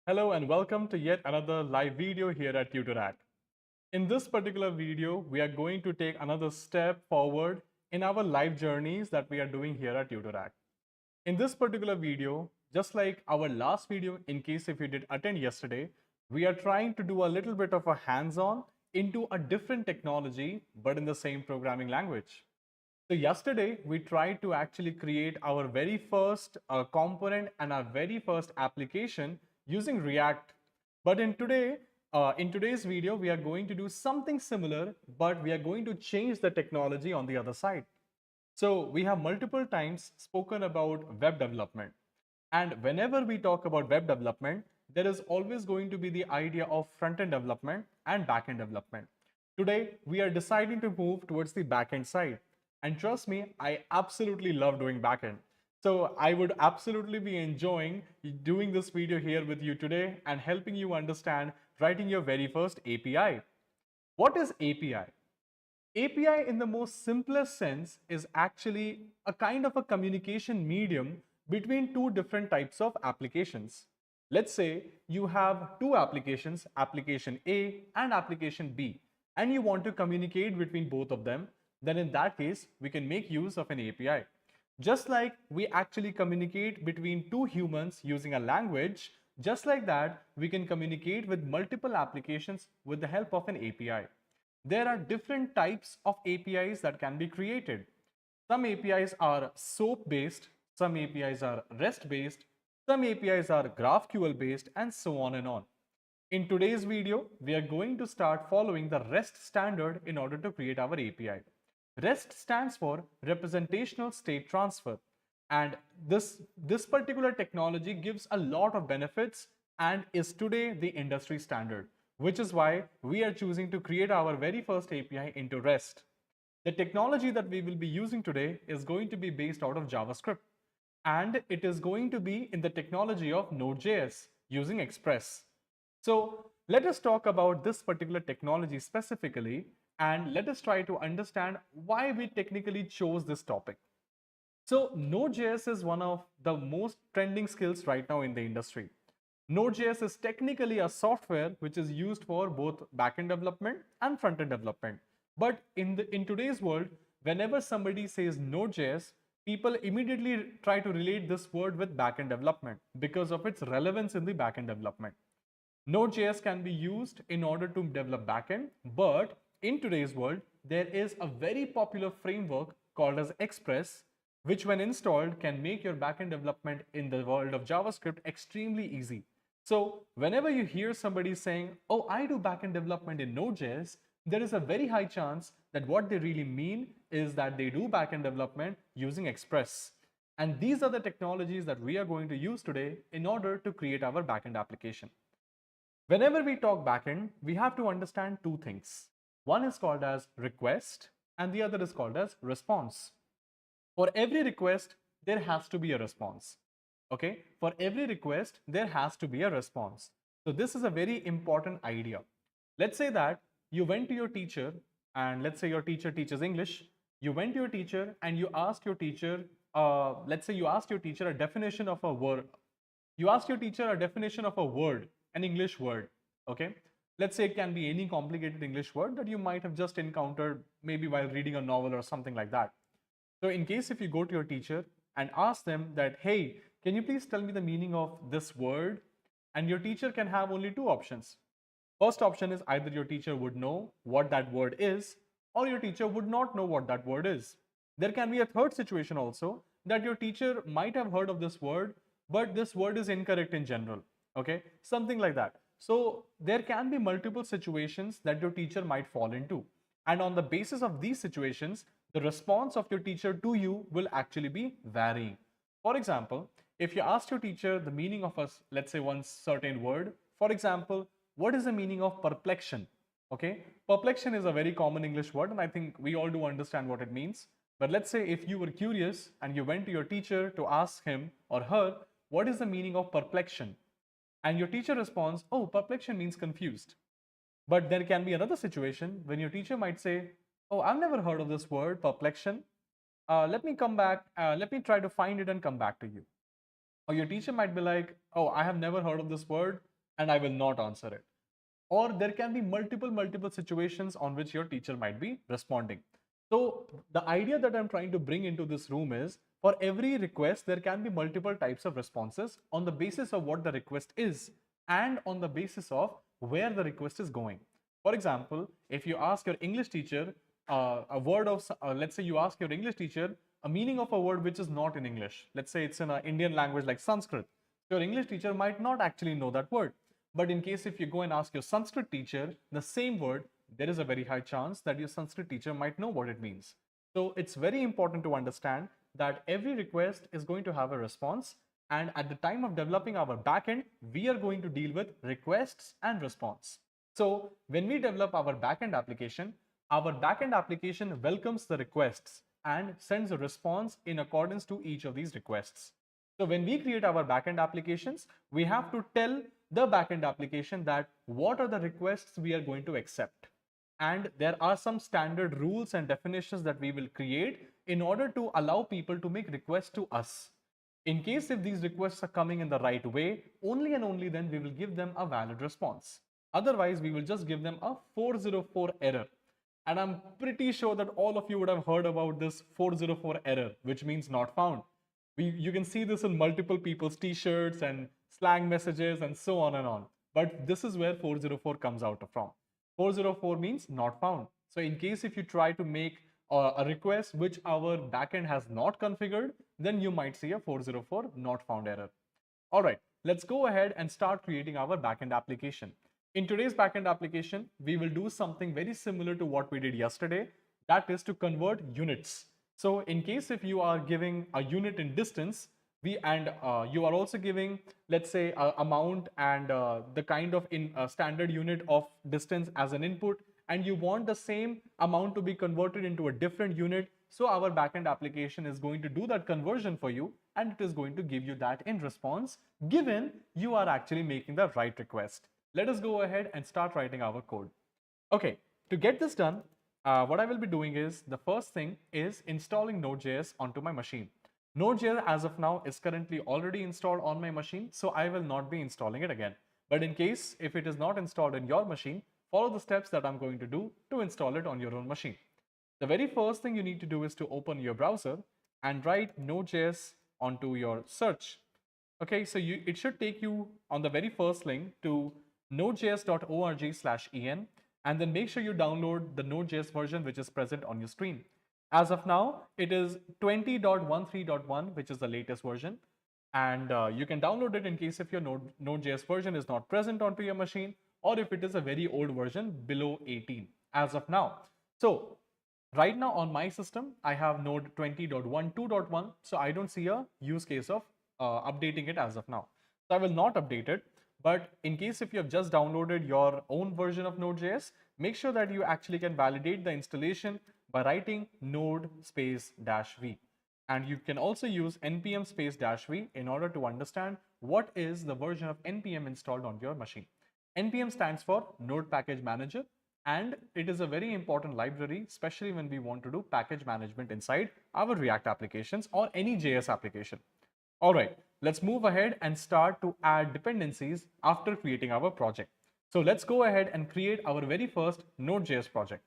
Hello and welcome to yet another live video here at TutorAct. In this particular video, we are going to take another step forward in our life journeys that we are doing here at TutorAct. In this particular video, just like our last video, in case if you did attend yesterday, we are trying to do a little bit of a hands-on into a different technology, but in the same programming language. So yesterday, we tried to actually create our very first component and our very first application using React. But in today's video, we are going to do something similar, but we are going to change the technology on the other side. So we have multiple times spoken about web development. And whenever we talk about web development, there is always going to be the idea of front-end development and back-end development. Today, we are deciding to move towards the back-end side. And trust me, I absolutely love doing backend. So I would absolutely be enjoying doing this video here with you today and helping you understand writing your very first API. What is API? API in the most simplest sense is actually a kind of a communication medium between two different types of applications. Let's say you have two applications, application A and application B, and you want to communicate between both of them, then in that case, we can make use of an API. Just like we actually communicate between two humans using a language, just like that, we can communicate with multiple applications with the help of an API. There are different types of APIs that can be created. Some APIs are SOAP based, some APIs are REST based, some APIs are GraphQL based, and so on and on. In today's video, we are going to start following the REST standard in order to create our API. REST stands for Representational State Transfer, and this particular technology gives a lot of benefits and is today the industry standard, which is why we are choosing to create our very first API into REST. The technology that we will be using today is going to be based out of JavaScript, and it is going to be in the technology of Node.js using Express. So let us talk about this particular technology specifically, and let us try to understand why we technically chose this topic. So Node.js is one of the most trending skills right now in the industry. Node.js is technically a software which is used for both backend development and front-end development. But in today's world, whenever somebody says Node.js, people immediately try to relate this word with backend development because of its relevance in the backend development. Node.js can be used in order to develop backend, but in today's world, there is a very popular framework called as Express, which when installed can make your backend development in the world of JavaScript extremely easy. So whenever you hear somebody saying, oh, I do backend development in Node.js, there is a very high chance that what they really mean is that they do backend development using Express. And these are the technologies that we are going to use today in order to create our backend application. Whenever we talk backend, we have to understand two things. One is called as request and the other is called as response. For every request, there has to be a response. Okay, for every request, there has to be a response. So this is a very important idea. Let's say that you went to your teacher, and let's say your teacher teaches English. You went to your teacher and you asked your teacher, let's say you asked your teacher a definition of a word. You asked your teacher a definition of a word, an English word. Okay, let's say it can be any complicated English word that you might have just encountered maybe while reading a novel or something like that. So in case if you go to your teacher and ask them that, hey, can you please tell me the meaning of this word? And your teacher can have only two options. First option is either your teacher would know what that word is, or your teacher would not know what that word is. There can be a third situation also, that your teacher might have heard of this word, but this word is incorrect in general. Okay, something like that. So there can be multiple situations that your teacher might fall into. And on the basis of these situations, the response of your teacher to you will actually be varying. For example, if you ask your teacher the meaning of a, let's say, one certain word, for example, what is the meaning of perplexion? Okay, perplexion is a very common English word, and I think we all do understand what it means. But let's say if you were curious and you went to your teacher to ask him or her, what is the meaning of perplexion? And your teacher responds, oh, perplexion means confused. But there can be another situation when your teacher might say, oh, I've never heard of this word, perplexion. Let me come back, let me try to find it and come back to you. Or your teacher might be like, oh, I have never heard of this word. and I will not answer it. Or there can be multiple situations on which your teacher might be responding. So the idea that I'm trying to bring into this room is, for every request there can be multiple types of responses on the basis of what the request is and on the basis of where the request is going. For example, if you ask your English teacher a word of let's say you ask your English teacher a meaning of a word which is not in English, let's say it's in an Indian language like Sanskrit, your English teacher might not actually know that word. But in case if you go and ask your Sanskrit teacher the same word, there is a very high chance that your Sanskrit teacher might know what it means. So it's very important to understand that every request is going to have a response, and at the time of developing our backend, we are going to deal with requests and response. So when we develop our backend application welcomes the requests and sends a response in accordance to each of these requests. So when we create our backend applications, we have to tell the backend application that what are the requests we are going to accept. And there are some standard rules and definitions that we will create in order to allow people to make requests to us. In case if these requests are coming in the right way, only and only then we will give them a valid response. Otherwise, we will just give them a 404 error. And I'm pretty sure that all of you would have heard about this 404 error, which means not found. You can see this in multiple people's t-shirts and slang messages and so on and on. But this is where 404 comes out from. 404 means not found. So in case if you try to make a request which our backend has not configured, then you might see a 404 not found error. All right, let's go ahead and start creating our backend application. In today's backend application, we will do something very similar to what we did yesterday. That is to convert units. So in case if you are giving a unit in distance, you are also giving, let's say, amount and the kind of standard unit of distance as an input, and you want the same amount to be converted into a different unit. So our backend application is going to do that conversion for you, and it is going to give you that in response, given you are actually making the right request. Let us go ahead and start writing our code. Okay, to get this done, what I will be doing is, the first thing is installing Node.js onto my machine. Node.js as of now is currently already installed on my machine, so I will not be installing it again. But in case if it is not installed in your machine, follow the steps that I'm going to do to install it on your own machine. The very first thing you need to do is to open your browser and write Node.js onto your search. Okay, so it should take you on the very first link to nodejs.org/en, and then make sure you download the Node.js version which is present on your screen. As of now, it is 20.13.1, which is the latest version, and you can download it in case if your Node.js version is not present onto your machine, or if it is a very old version below 18 as of now. So right now on my system, I have Node 20.12.1, so I don't see a use case of updating it as of now. So I will not update it, but in case if you have just downloaded your own version of Node.js, make sure that you actually can validate the installation by writing node space -v. And you can also use npm space -v in order to understand what is the version of npm installed on your machine. npm stands for Node Package Manager, and it is a very important library, especially when we want to do package management inside our React applications or any JS application. All right, let's move ahead and start to add dependencies after creating our project. So let's go ahead and create our very first Node.js project.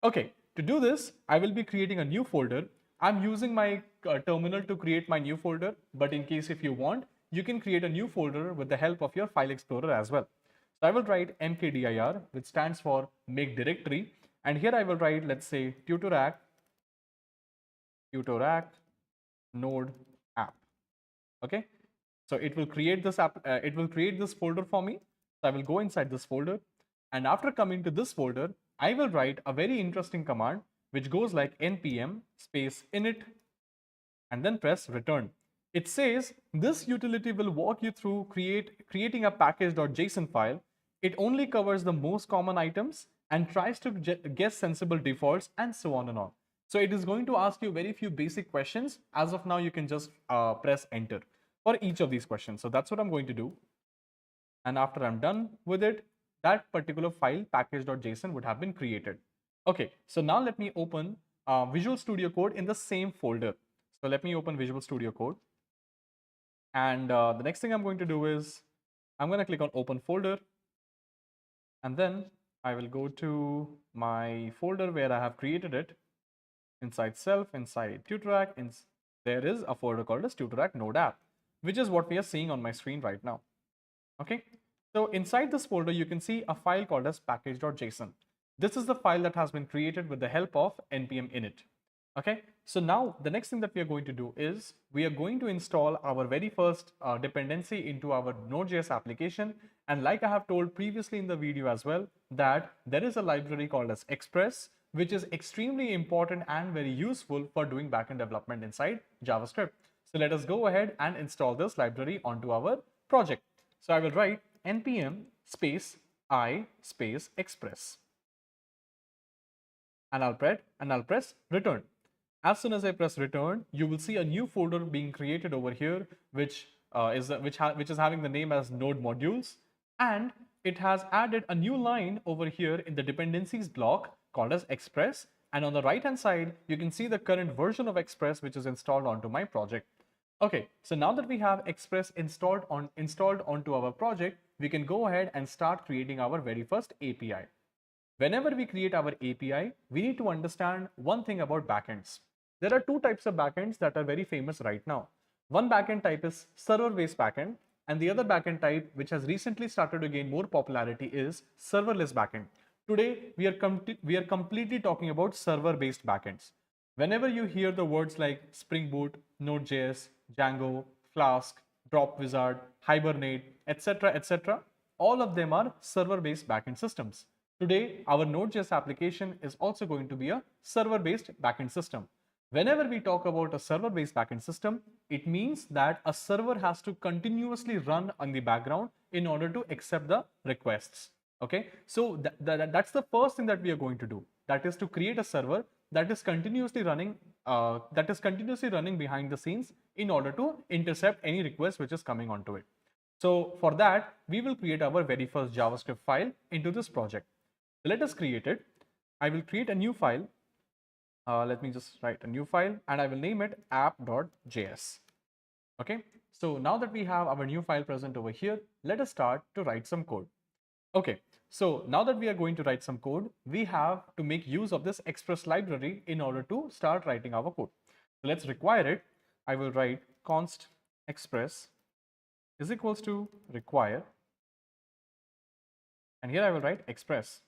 Okay, to do this, I will be creating a new folder. I'm using my terminal to create my new folder, but in case if you want, you can create a new folder with the help of your file explorer as well. So I will write mkdir, which stands for make directory, and here I will write, let's say, tutorac node app. Okay, so it will create this folder for me. So I will go inside this folder, and after coming to this folder, I will write a very interesting command which goes like npm space init and then press return. It says this utility will walk you through creating a package.json file. It only covers the most common items and tries to guess sensible defaults and so on and on. So it is going to ask you very few basic questions. As of now, you can just press enter for each of these questions. So that's what I'm going to do. And after I'm done with it, that particular file package.json would have been created. Okay, so now let me open Visual Studio Code in the same folder. So let me open Visual Studio Code. And the next thing I'm going to do is I'm going to click on open folder, and then I will go to my folder where I have created it. Inside self, inside TutorAct, there is a folder called as TutorAct Node app, which is what we are seeing on my screen right now. Okay, so inside this folder, you can see a file called as package.json. This is the file that has been created with the help of npm init. Okay, so now the next thing that we are going to do is we are going to install our very first dependency into our Node.js application. And like I have told previously in the video as well, that there is a library called as Express, which is extremely important and very useful for doing backend development inside JavaScript. So let us go ahead and install this library onto our project. So I will write npm space I space express, and I'll press return. As soon as I press return, you will see a new folder being created over here, which is having the name as node modules, and it has added a new line over here in the dependencies block called as express. And on the right hand side, you can see the current version of express which is installed onto my project. Okay, so now that we have Express installed onto our project, we can go ahead and start creating our very first API. Whenever we create our API, we need to understand one thing about backends. There are two types of backends that are very famous right now. One backend type is server-based backend, and the other backend type, which has recently started to gain more popularity, is serverless backend. Today, we are completely talking about server-based backends. Whenever you hear the words like Spring Boot, Node.js, Django, Flask, Drop Wizard, Hibernate, etc., all of them are server-based backend systems. Today, our Node.js application is also going to be a server-based backend system. Whenever we talk about a server-based backend system, it means that a server has to continuously run on the background in order to accept the requests. Okay, so that's the first thing that we are going to do. That is to create a server that is continuously running behind the scenes in order to intercept any request which is coming onto it. So for that, we will create our very first JavaScript file into this project. So let us create it. I will create a new file. Let me just write a new file, and I will name it app.js. Okay, so now that we have our new file present over here, let us start to write some code. Okay, so now that we are going to write some code, we have to make use of this Express library in order to start writing our code. So let's require it. I will write const express is equals to require, and here I will write express.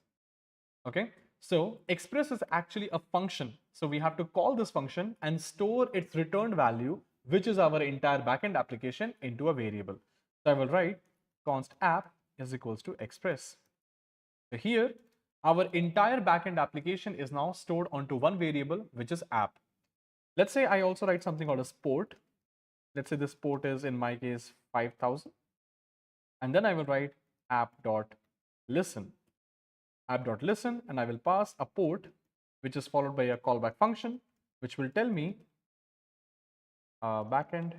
Okay, so express is actually a function. So we have to call this function and store its returned value, which is our entire backend application, into a variable. So I will write const app is equals to express. So here, our entire backend application is now stored onto one variable, which is app. Let's say I also write something called as port. Let's say this port is, in my case, 5000. And then I will write app.listen. App.listen, and I will pass a port, which is followed by a callback function, which will tell me backend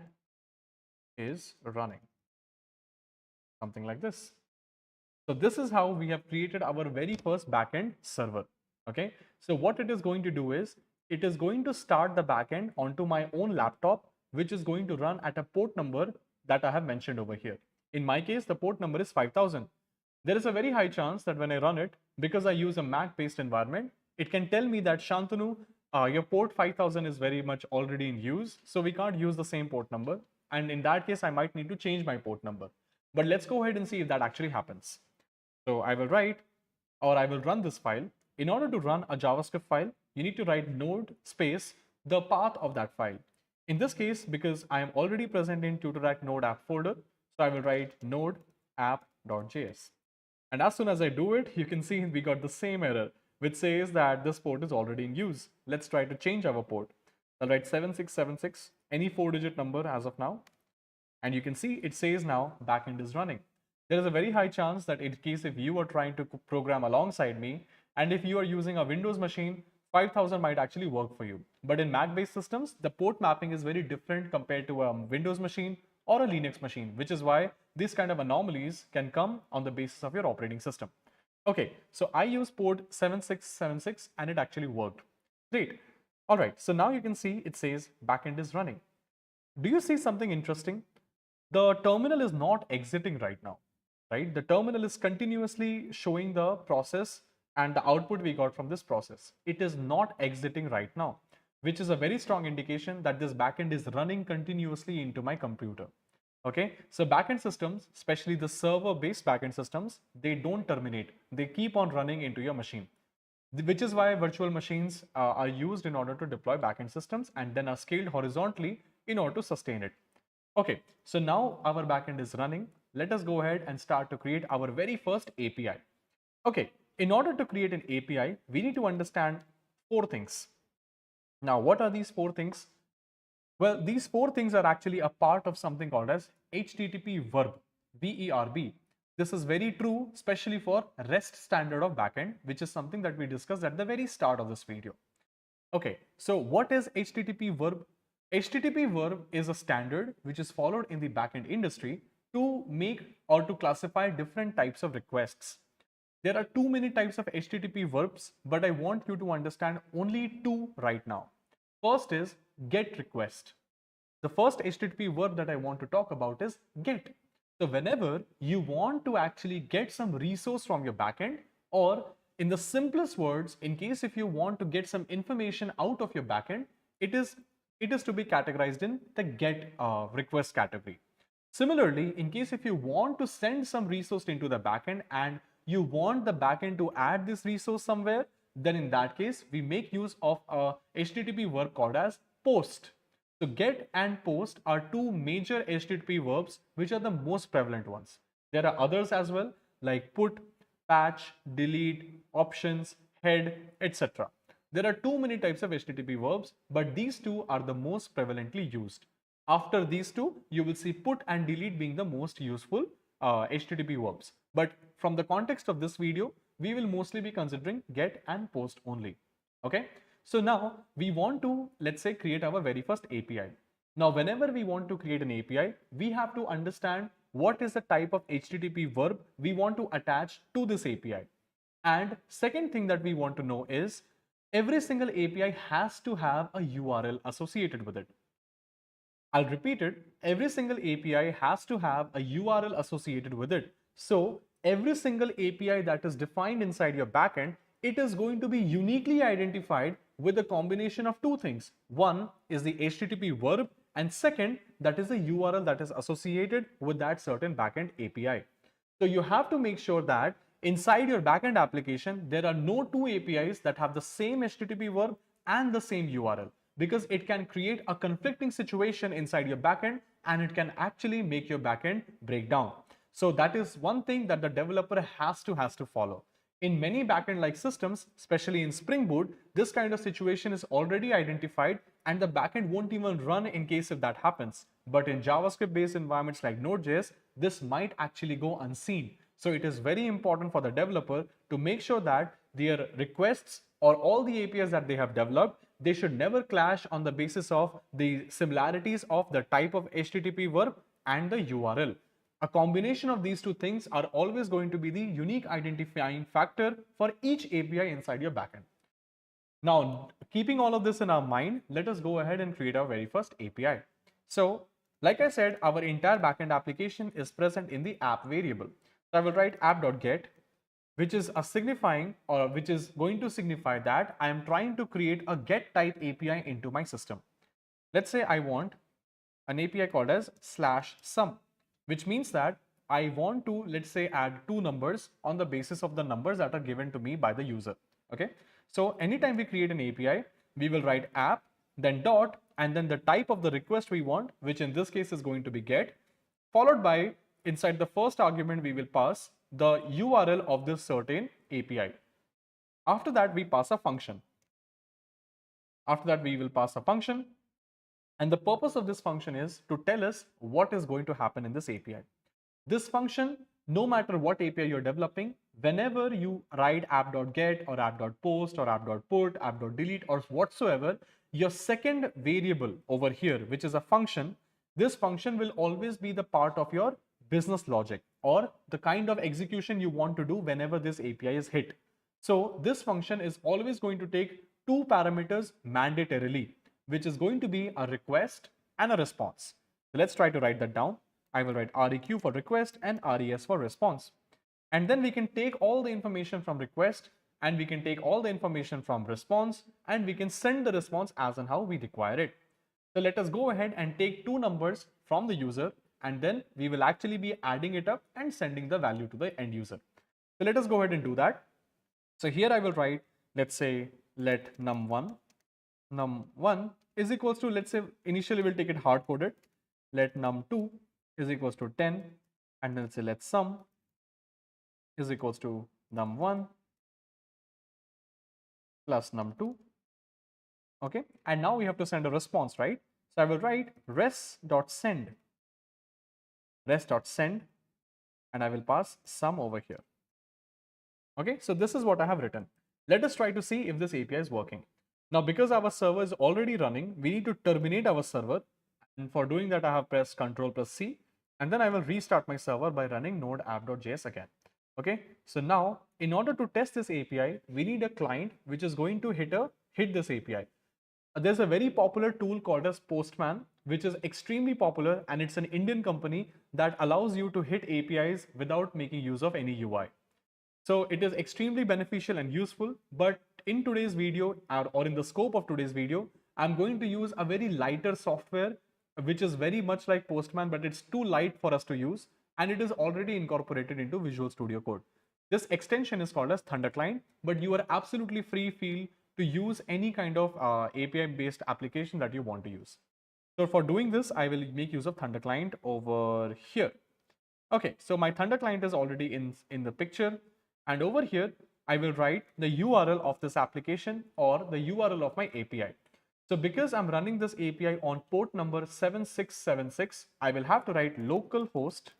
is running. Something like this. So this is how we have created our very first backend server. Okay, so what it is going to do is it is going to start the backend onto my own laptop, which is going to run at a port number that I have mentioned over here. In my case, the port number is 5000. There is a very high chance that when I run it, because I use a Mac-based environment, it can tell me that Shantanu, your port 5000 is very much already in use, so we can't use the same port number. And in that case, I might need to change my port number. But let's go ahead and see if that actually happens. So I will write, or I will run this file. In order to run a JavaScript file, you need to write node space the path of that file. In this case, because I am already present in TutorAct Node app folder, so I will write node app.js. And as soon as I do it, you can see we got the same error, which says that this port is already in use. Let's try to change our port. I'll write 7676, any 4-digit number as of now. And you can see it says now backend is running. There is a very high chance that in case if you are trying to program alongside me, and if you are using a Windows machine, 5000 might actually work for you. But in Mac-based systems, the port mapping is very different compared to a Windows machine or a Linux machine, which is why these kind of anomalies can come on the basis of your operating system. Okay, so I use port 7676 and it actually worked. Great. All right, so now you can see it says backend is running. Do you see something interesting? The terminal is not exiting right now. right? The terminal is continuously showing the process and the output we got from this process. It is not exiting right now, which is a very strong indication that this backend is running continuously into my computer. Okay, so backend systems, especially the server-based backend systems, they don't terminate. They keep on running into your machine, which is why virtual machines are used in order to deploy backend systems and then are scaled horizontally in order to sustain it. Okay, so now our backend is running. Let us go ahead and start to create our very first API. Okay, in order to create an API, we need to understand four things. Now, what are these four things? Well, these four things are actually a part of something called as HTTP verb, VERB. This is very true, especially for REST standard of backend, which is something that we discussed at the very start of this video. Okay, so what is HTTP verb? HTTP verb is a standard which is followed in the backend industry to make or to classify different types of requests. There are too many types of HTTP verbs, but I want you to understand only two right now. First is get request. The first HTTP verb that I want to talk about is get. So whenever you want to actually get some resource from your backend, or in the simplest words, in case if you want to get some information out of your backend, it is to be categorized in the get request category. Similarly, in case if you want to send some resource into the backend and you want the backend to add this resource somewhere, then in that case, we make use of a HTTP verb called as post. So get and post are two major HTTP verbs which are the most prevalent ones. There are others as well like put, patch, delete, options, head, etc. There are too many types of HTTP verbs, but these two are the most prevalently used. After these two, you will see put and delete being the most useful HTTP verbs. But from the context of this video, we will mostly be considering get and post only. Okay. So now we want to, let's say, create our very first API. Now, whenever we want to create an API, we have to understand what is the type of HTTP verb we want to attach to this API. And second thing that we want to know is every single API has to have a URL associated with it. I'll repeat it. Every single API has to have a URL associated with it. So every single API that is defined inside your backend, it is going to be uniquely identified with a combination of two things. One is the HTTP verb, and second, that is the URL that is associated with that certain backend API. So you have to make sure that inside your backend application, there are no two APIs that have the same HTTP verb and the same URL, because it can create a conflicting situation inside your backend and it can actually make your backend break down. So that is one thing that the developer has to follow. In many backend-like systems, especially in Spring Boot, this kind of situation is already identified and the backend won't even run in case if that happens. But in JavaScript-based environments like Node.js, this might actually go unseen. So it is very important for the developer to make sure that their requests or all the APIs that they have developed, they should never clash on the basis of the similarities of the type of HTTP verb and the URL. A combination of these two things are always going to be the unique identifying factor for each API inside your backend. Now, keeping all of this in our mind, let us go ahead and create our very first API. So, like I said, our entire backend application is present in the app variable. So I will write app.get, which is a signifying or which is going to signify that I am trying to create a get type API into my system. Let's say I want an API called as /sum, which means that I want to, let's say, add two numbers on the basis of the numbers that are given to me by the user. Okay. So anytime we create an API, we will write app, then dot, and then the type of the request we want, which in this case is going to be get, followed by inside the first argument, we will pass the URL of this certain API. After that, we pass a function. After that, we will pass a function. And the purpose of this function is to tell us what is going to happen in this API. This function, no matter what API you're developing, whenever you write app.get or app.post or app.put, app.delete or whatsoever, your second variable over here, which is a function, this function will always be the part of your business logic or the kind of execution you want to do whenever this API is hit. So this function is always going to take two parameters mandatorily, which is going to be a request and a response. So let's try to write that down. I will write req for request and res for response. And then we can take all the information from request and we can take all the information from response and we can send the response as and how we require it. So let us go ahead and take two numbers from the user and then we will actually be adding it up and sending the value to the end user. So let us go ahead and do that. So here I will write, let's say, let num1 is equals to, let's say, initially we'll take it hard coded. Let num2 is equals to 10 and then say let sum is equals to num1 plus num2. Okay, and now we have to send a response, right? So I will write res.send and I will pass sum over here. Okay, so this is what I have written. Let us try to see if this API is working. Now, because our server is already running, we need to terminate our server. And for doing that, I have pressed Ctrl plus C. And then I will restart my server by running node app.js again. Okay, so now in order to test this API, we need a client which is going to hit this API. There's a very popular tool called as Postman, which is extremely popular, and it's an Indian company that allows you to hit APIs without making use of any UI. So it is extremely beneficial and useful, but in today's video or in the scope of today's video, I'm going to use a very lighter software, which is very much like Postman, but it's too light for us to use, and it is already incorporated into Visual Studio Code. This extension is called as Thunder Client, but you are absolutely free to use any kind of API-based application that you want to use. So for doing this, I will make use of Thunder Client over here. Okay, so my Thunder Client is already in the picture. And over here, I will write the URL of this application or the URL of my API. So because I'm running this API on port number 7676, I will have to write localhost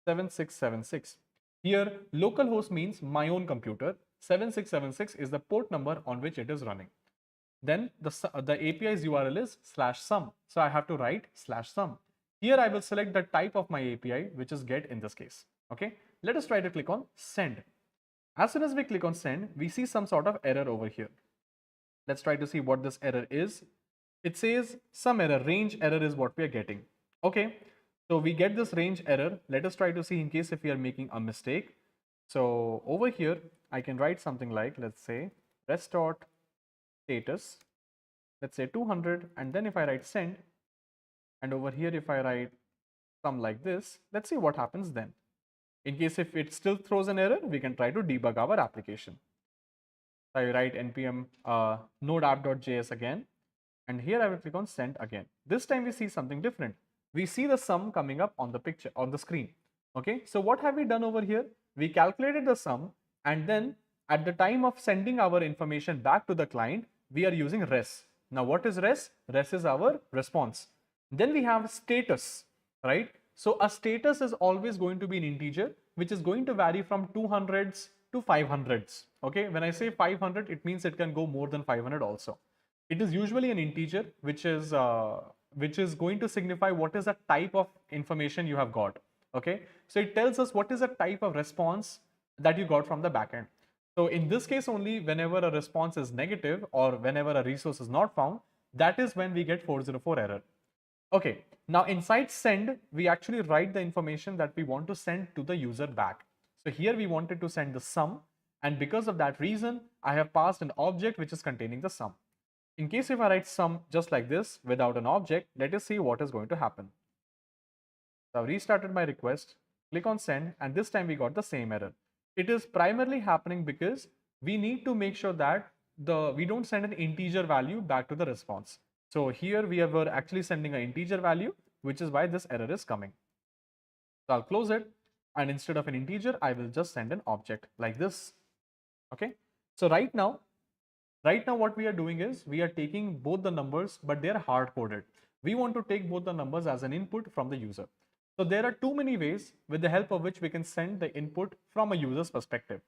7676. Here, localhost means my own computer. 7676 is the port number on which it is running. Then the API's URL is /sum. So I have to write /sum. Here I will select the type of my API, which is get in this case. Okay, let us try to click on send. As soon as we click on send, we see some sort of error over here. Let's try to see what this error is. It says some error, range error is what we are getting. Okay, so we get this range error. Let us try to see in case if we are making a mistake. So over here, I can write something like, let's say res.status, let's say 200, and then if I write send, and over here if I write some like this, let's see what happens then. In case if it still throws an error, we can try to debug our application. So I write npm node app.js again, and here I will click on send again. This time we see something different. We see the sum coming up on the picture on the screen. Okay, so what have we done over here? We calculated the sum, and then at the time of sending our information back to the client, we are using res. Now what is res? Res is our response. Then we have status, right? So a status is always going to be an integer, which is going to vary from 200s to 500s. Okay, when I say 500, it means it can go more than 500 also. It is usually an integer, which is going to signify what is the type of information you have got. Okay, so it tells us what is the type of response that you got from the backend. So in this case only, whenever a response is negative or whenever a resource is not found, that is when we get 404 error. Okay, now inside send, we actually write the information that we want to send to the user back. So here we wanted to send the sum, and because of that reason, I have passed an object which is containing the sum. In case if I write sum just like this without an object, let us see what is going to happen. So I've restarted my request, click on send, and this time we got the same error. It is primarily happening because we need to make sure that we don't send an integer value back to the response. So here we were actually sending an integer value, which is why this error is coming. So I'll close it, and instead of an integer, I will just send an object like this. Okay, so right now what we are doing is we are taking both the numbers, but they are hard coded. We want to take both the numbers as an input from the user. So there are too many ways with the help of which we can send the input from a user's perspective.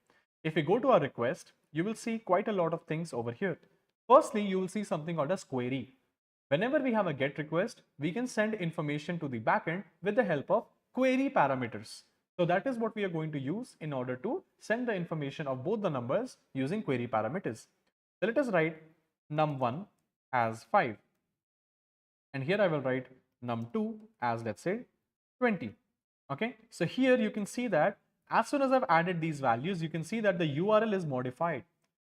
If we go to our request, you will see quite a lot of things over here. Firstly, you will see something called as query. Whenever we have a GET request, we can send information to the backend with the help of query parameters. So that is what we are going to use in order to send the information of both the numbers using query parameters. So let us write num1 as 5. And here I will write num2 as, let's say, 20. Okay, so here you can see that as soon as I've added these values, you can see that the URL is modified.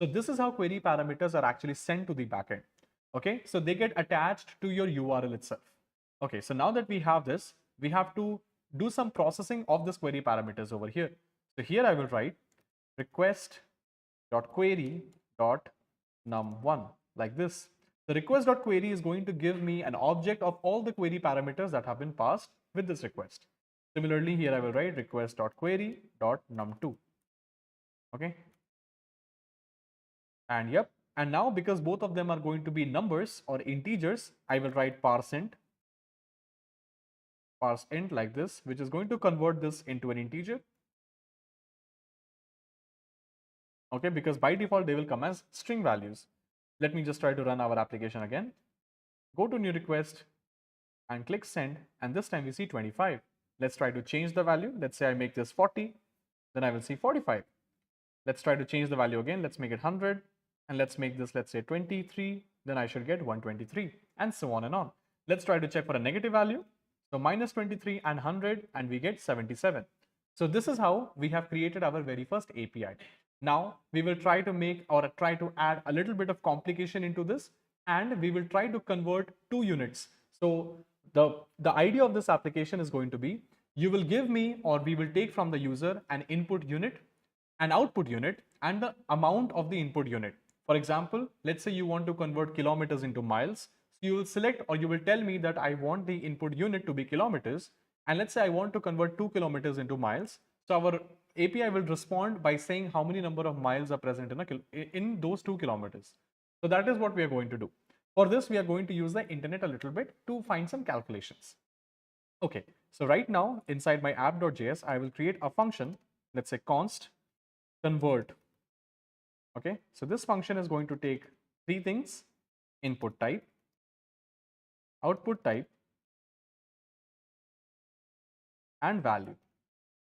So this is how query parameters are actually sent to the backend. Okay, so they get attached to your URL itself. Okay, so now that we have this, we have to do some processing of this query parameters over here. So here I will write request.query.num1 like this. The request.query is going to give me an object of all the query parameters that have been passed with this request. Similarly, here I will write request.query.num2. Okay. And yep. And now because both of them are going to be numbers or integers, I will write parseInt like this, which is going to convert this into an integer. Okay, because by default they will come as string values. Let me just try to run our application again. Go to new request and click send, and this time we see 25. Let's try to change the value. Let's say I make this 40, then I will see 45. Let's try to change the value again. Let's make it 100, and let's make this, let's say 23, then I should get 123, and so on and on. Let's try to check for a negative value. So minus 23 and 100, and we get 77. So this is how we have created our very first API. Now we will try to make or try to add a little bit of complication into this, and we will try to convert two units. So the idea of this application is going to be, you will give me, or we will take from the user, an input unit, an output unit, and the amount of the input unit. For example, let's say you want to convert kilometers into miles. So you will select, or you will tell me that I want the input unit to be kilometers. And let's say I want to convert 2 kilometers into miles. So our API will respond by saying how many number of miles are present in those 2 kilometers. So that is what we are going to do. For this, we are going to use the internet a little bit to find some calculations. Okay, so right now inside my app.js, I will create a function, let's say const convert. Okay, so this function is going to take three things: input type, output type, and value.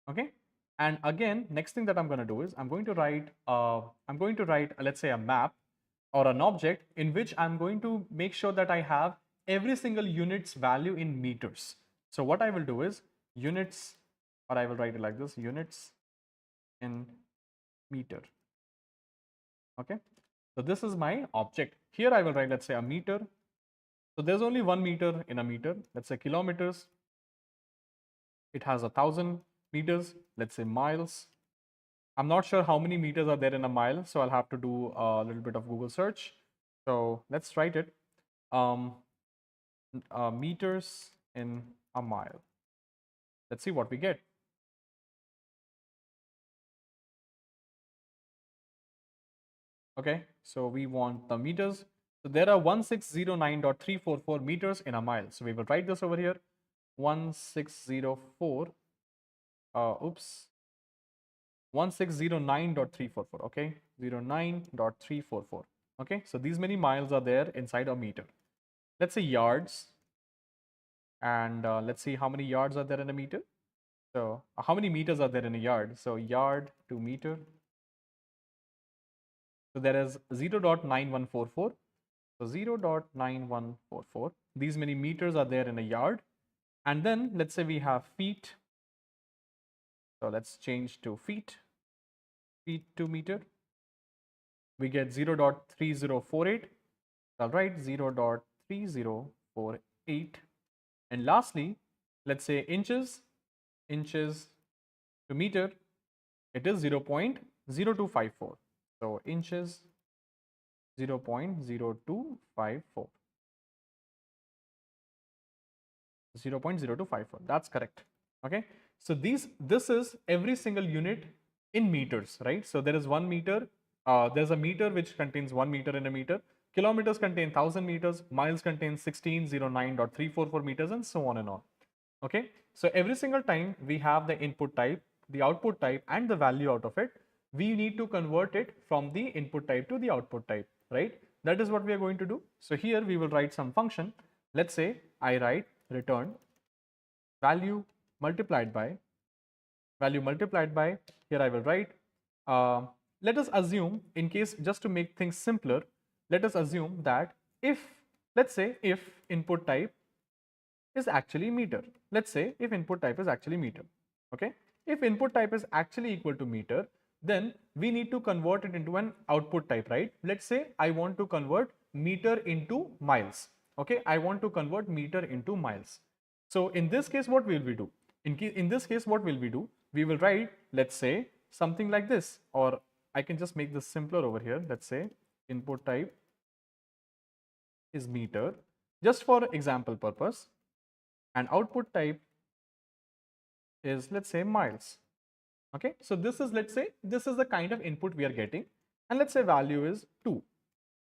Okay, and again, next thing that I'm going to do is I'm going to write let's say a map or an object in which I'm going to make sure that I have every single unit's value in meters. So what I will do is units, or I will write it like this: units in meter. Okay, so this is my object. Here I will write, let's say, a meter. So there's only 1 meter in a meter. Let's say kilometers. It has 1,000 meters. Let's say miles. I'm not sure how many meters are there in a mile, so I'll have to do a little bit of Google search. So let's write it. Meters in a mile. Let's see what we get. Okay, so we want the meters. So there are 1609.344 meters in a mile. So we will write this over here. 1604. Oops. 1609.344. Okay, 09.344. Okay, so these many miles are there inside a meter. Let's say yards, and let's see how many yards are there in a meter. So how many meters are there in a yard? So yard to meter. So there is 0.9144. So 0.9144. These many meters are there in a yard. And then let's say we have feet. So let's change to feet to meter. We get 0.3048. I'll write 0.3048. And lastly, let's say inches to meter. It is 0.0254. So inches 0.0254. 0.0254. That's correct. Okay. So this is every single unit in meters, right? So there is 1 meter. There's a meter which contains 1 meter in a meter. Kilometers contain 1,000 meters. Miles contain 1609.344 meters, and so on and on. Okay. So every single time we have the input type, the output type, and the value out of it, we need to convert it from the input type to the output type, right? That is what we are going to do. So here we will write some function. Let's say I write return value multiplied by, here I will write, let us assume, in case, just to make things simpler, let us assume that if, let's say if input type is actually meter. Let's say if input type is actually meter. Okay. If input type is actually equal to meter, then we need to convert it into an output type, right? Let's say I want to convert meter into miles. Okay. I want to convert meter into miles. So in this case, what will we do? In this case, what will we do? We will write, let's say, something like this, or I can just make this simpler over here. Let's say input type is meter, just for example purpose, and output type is, let's say, miles. Okay, so this is, let's say, this is the kind of input we are getting, and let's say value is 2.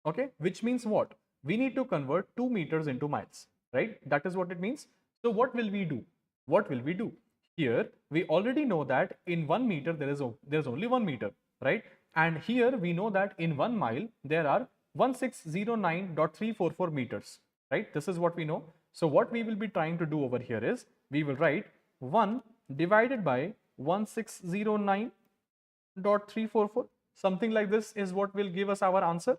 Okay, which means what? We need to convert 2 meters into miles, right? That is what it means. So what will we do? What will we do? Here we already know that in 1 meter there's only 1 meter, right? And here we know that in 1 mile there are 1609.344 meters, right? This is what we know. So what we will be trying to do over here is we will write 1 divided by 1609.344, something like this is what will give us our answer.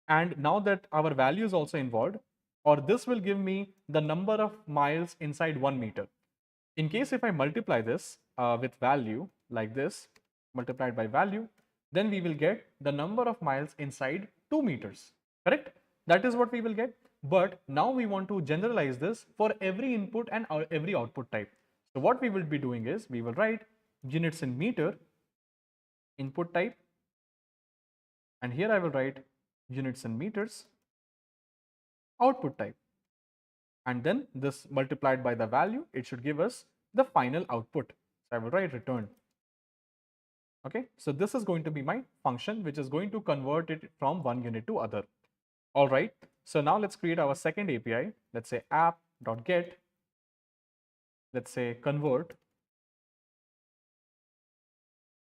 And now that our value is also involved, or this will give me the number of miles inside 1 meter. In case if I multiply this with value like this, multiplied by value, then we will get the number of miles inside 2 meters, correct? That is what we will get. But now we want to generalize this for every input and every output type. So what we will be doing is we will write units in meter, input type, and here I will write units in meters, output type, and then this multiplied by the value, it should give us the final output. So I will write return. Okay, so this is going to be my function which is going to convert it from one unit to other. All right, so now let's create our second API. Let's say app.get, let's say convert,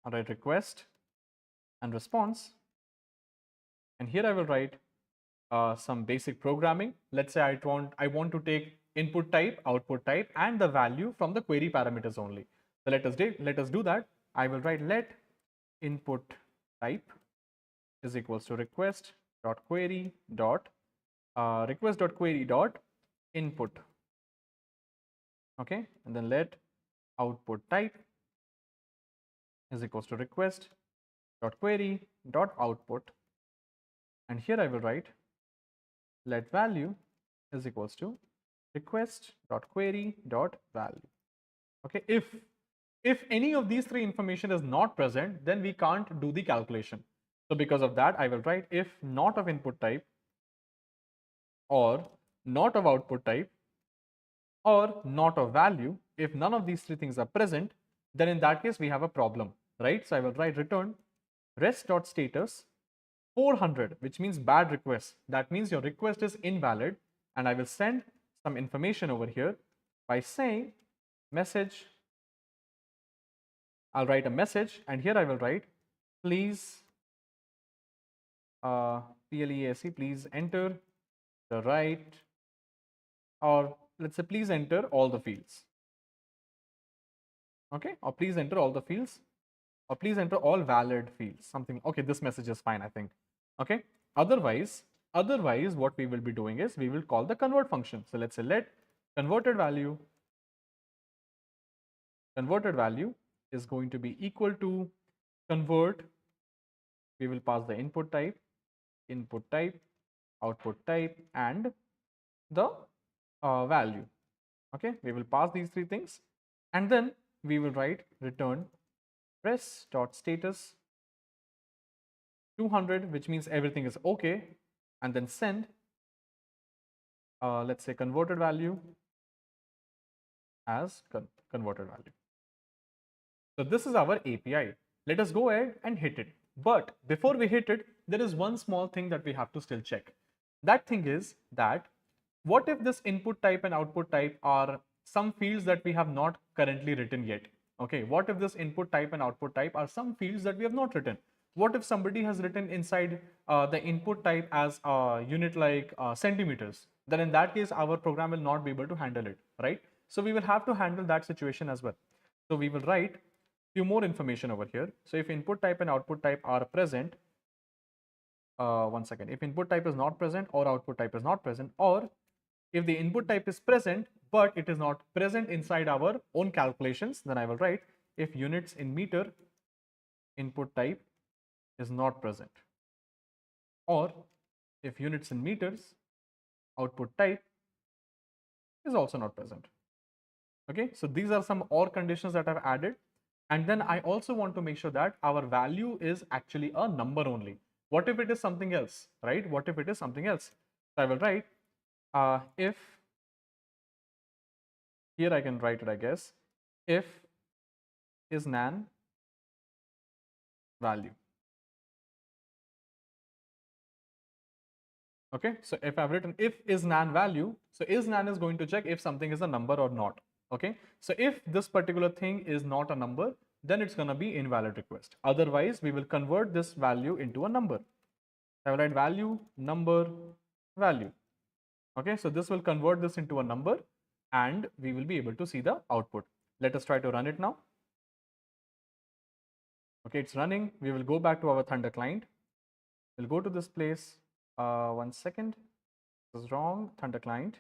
all right, request and response, and here I will write some basic programming. Let's say I want to take input type, output type, and the value from the query parameters only. So let us do that. I will write let input type is equals to request.query dot request.query dot input. Okay, and then let output type is equals to request.query dot output, and here I will write let value is equals to request.query.value. Okay, if any of these three information is not present, then we can't do the calculation. So because of that, I will write if not of input type or not of output type or not of value. If none of these three things are present, then in that case we have a problem, right? So I will write return rest.status 400, which means bad request. That means your request is invalid, and I will send some information over here by saying message. I'll write a message, and here I will write please PLEAC, please enter the right, or let's say please enter all the fields. Okay, or please enter all the fields, or please enter all valid fields, something. Okay, this message is fine, I think. Okay, otherwise what we will be doing is we will call the convert function. So let's say let converted value is going to be equal to convert. We will pass the input type, output type, and the value. Okay, we will pass these three things, and then we will write return press.status 200, which means everything is okay, and then send let's say converted value as converted value. So this is our API. Let us go ahead and hit it. But before we hit it, there is one small thing that we have to still check. That thing is that what if this input type and output type are some fields that we have not currently written yet? Okay, what if this input type and output type are some fields that we have not written? What if somebody has written inside the input type as a unit like centimeters? Then in that case, our program will not be able to handle it, right? So we will have to handle that situation as well. So we will write few more information over here. So if input type and output type are present, one second, if input type is not present or output type is not present, or if the input type is present but it is not present inside our own calculations, then I will write if units in meter input type is not present, or if units in meters output type is also not present. Okay, so these are some OR conditions that I've added. And then I also want to make sure that our value is actually a number only. What if it is something else, right? What if it is something else? So I will write if, here I can write it, I guess, if is nan value. Okay, so if I've written if is nan value, so is nan is going to check if something is a number or not. Okay, so if this particular thing is not a number, then it's going to be invalid request. Otherwise, we will convert this value into a number. I will write value, number, value. Okay, so this will convert this into a number and we will be able to see the output. Let us try to run it now. Okay, it's running. We will go back to our Thunder client. We'll go to this place. 1 second. This is wrong. Thunder client.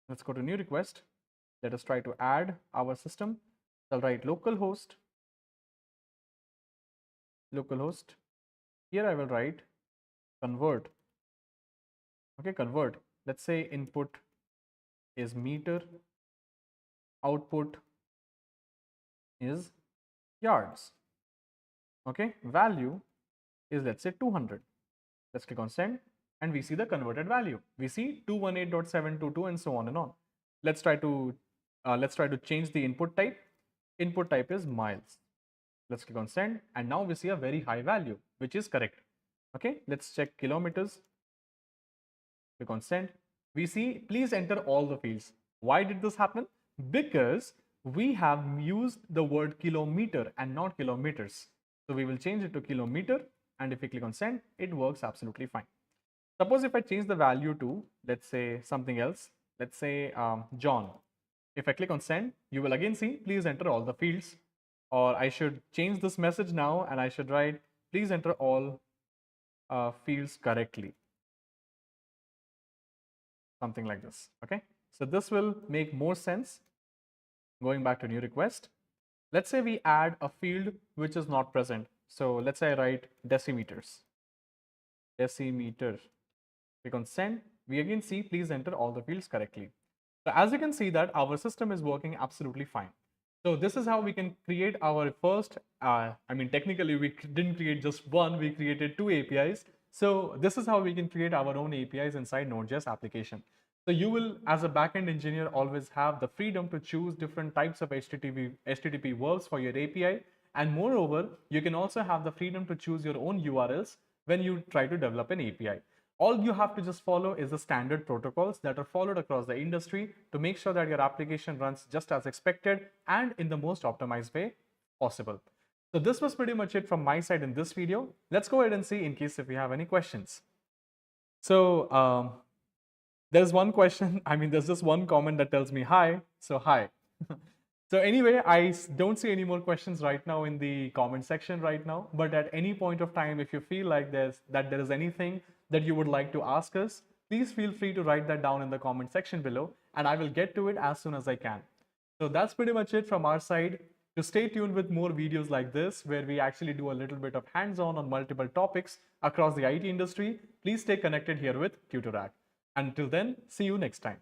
Let's go to new request. Let us try to add our system. I'll write localhost. Localhost. Here I will write convert. Okay, convert. Let's say input is meter, output is yards. Okay, value is, let's say, 200. Let's click on send and we see the converted value. We see 218.722 and so on and on. Let's try to change the input type. Input type is miles. Let's click on send and now we see a very high value, which is correct. Okay, let's check kilometers. Click on send. We see please enter all the fields. Why did this happen? Because we have used the word kilometer and not kilometers. So we will change it to kilometer, and if we click on send, it works absolutely fine. Suppose if I change the value to, let's say, something else, let's say John. If I click on send, you will again see please enter all the fields, or I should change this message now and I should write please enter all fields correctly. Something like this. Okay, so this will make more sense. Going back to new request, let's say we add a field which is not present. So let's say I write decimeters. Decimeter. Click on send. We again see please enter all the fields correctly. So as you can see that our system is working absolutely fine. So this is how we can create our first, technically we didn't create just one, we created 2 APIs. So this is how we can create our own APIs inside Node.js application. So you will, as a backend engineer, always have the freedom to choose different types of HTTP verbs for your API. And moreover, you can also have the freedom to choose your own URLs when you try to develop an API. All you have to just follow is the standard protocols that are followed across the industry to make sure that your application runs just as expected and in the most optimized way possible. So this was pretty much it from my side in this video. Let's go ahead and see in case if we have any questions. So there's one question, there's just one comment that tells me hi, so hi. So anyway, I don't see any more questions right now in the comment section right now, but at any point of time, if you feel like there is anything that you would like to ask us, please feel free to write that down in the comment section below and I will get to it as soon as I can. So that's pretty much it from our side. To stay tuned with more videos like this, where we actually do a little bit of hands-on on multiple topics across the IT industry, please stay connected here with Tutorac. Until then, see you next time.